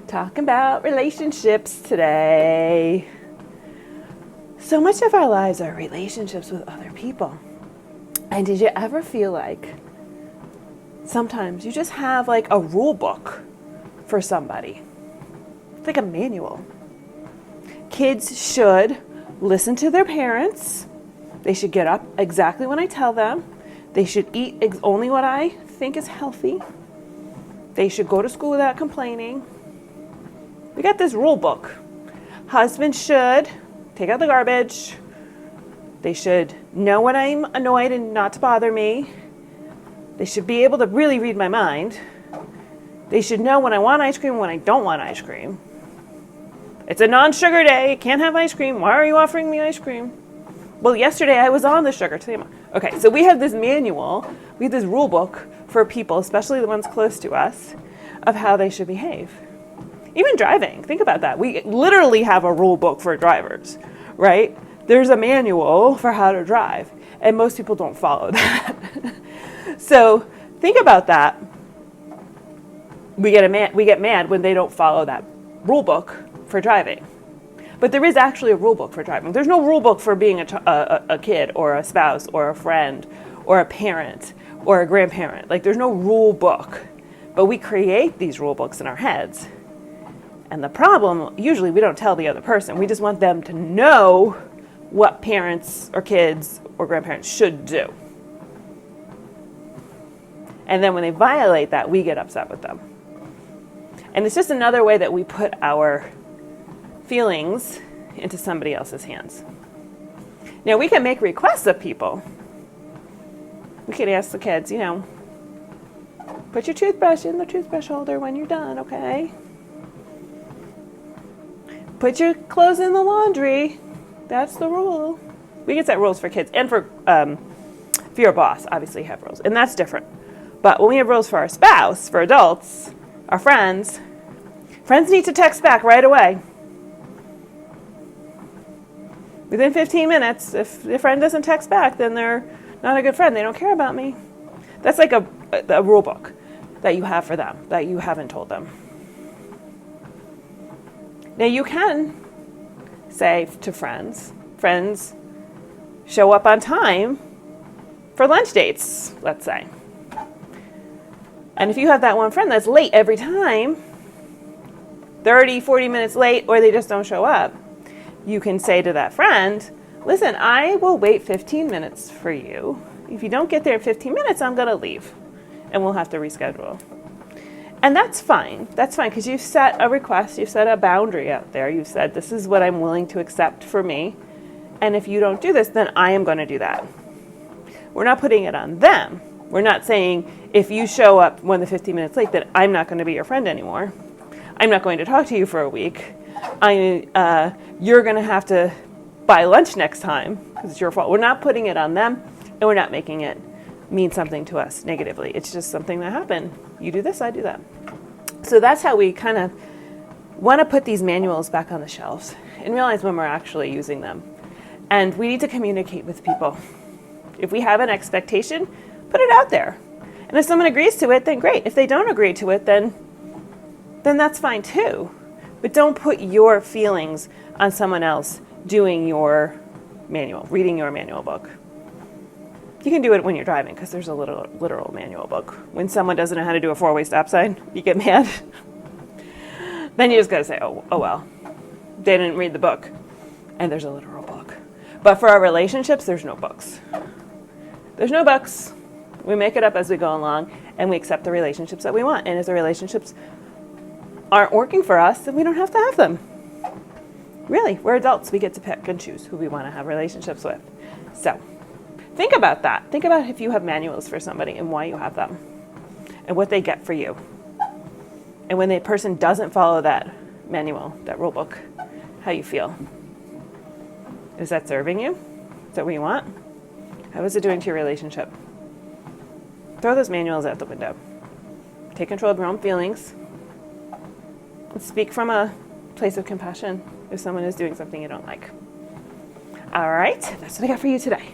Talking about relationships today. So much of our lives are relationships with other people. And did you ever feel like sometimes you just have like a rule book for somebody? It's like a manual. Kids should listen to their parents. They should get up exactly when I tell them. They should eat only what I think is healthy. They should go to school without complaining. We got this rule book. Husbands should take out the garbage. They should know when I'm annoyed and not to bother me. They should be able to really read my mind. They should know when I want ice cream and when I don't want ice cream. It's a non-sugar day. Can't have ice cream. Why are you offering me ice cream? Well, yesterday I was on the sugar. Today I'm on. Okay, so we have this manual. We have this rule book for people, especially the ones close to us, of how they should behave. Even driving, think about that. We literally have a rule book for drivers, right? There's a manual for how to drive, and most people don't follow that. So think about that. We get mad when they don't follow that rule book for driving. But there is actually a rule book for driving. There's no rule book for being a kid or a spouse or a friend or a parent or a grandparent. Like, there's no rule book. But we create these rule books in our heads. And the problem, usually we don't tell the other person. We just want them to know what parents or kids or grandparents should do. And then when they violate that, we get upset with them. And it's just another way that we put our feelings into somebody else's hands. Now, we can make requests of people. We can ask the kids, put your toothbrush in the toothbrush holder when you're done, okay? Put your clothes in the laundry. That's the rule. We can set rules for kids and for your boss, obviously have rules, and that's different. But when we have rules for our spouse, for adults, our friends need to text back right away. Within 15 minutes, if your friend doesn't text back, then they're not a good friend. They don't care about me. That's like a rule book that you have for them, that you haven't told them. Now, you can say to friends, show up on time for lunch dates, let's say. And if you have that one friend that's late every time, 30, 40 minutes late, or they just don't show up, you can say to that friend, listen, I will wait 15 minutes for you. If you don't get there in 15 minutes, I'm going to leave, and we'll have to reschedule. And that's fine. That's fine, because you've set a request, you've set a boundary out there. You've said, this is what I'm willing to accept for me. And if you don't do this, then I am going to do that. We're not putting it on them. We're not saying, if you show up when the 15 minutes late, then I'm not going to be your friend anymore. I'm not going to talk to you for a week. You're going to have to buy lunch next time because it's your fault. We're not putting it on them, and we're not making it mean something to us negatively. It's just something that happened. You do this, I do that. So that's how we kind of want to put these manuals back on the shelves and realize when we're actually using them. And we need to communicate with people. If we have an expectation, put it out there. And if someone agrees to it, then great. If they don't agree to it, then that's fine too. But don't put your feelings on someone else doing your manual, reading your manual book. You can do it when you're driving because there's a literal manual book. When someone doesn't know how to do a four-way stop sign, you get mad. Then you just got to say, oh well, they didn't read the book. And there's a literal book. But for our relationships, there's no books. There's no books. We make it up as we go along, and we accept the relationships that we want. And if the relationships aren't working for us, then we don't have to have them. Really, we're adults. We get to pick and choose who we want to have relationships with. So think about that. Think about if you have manuals for somebody and why you have them and what they get for you. And when the person doesn't follow that manual, that rule book, how you feel. Is that serving you? Is that what you want? How is it doing to your relationship? Throw those manuals out the window. Take control of your own feelings. And speak from a place of compassion if someone is doing something you don't like. All right, that's what I got for you today.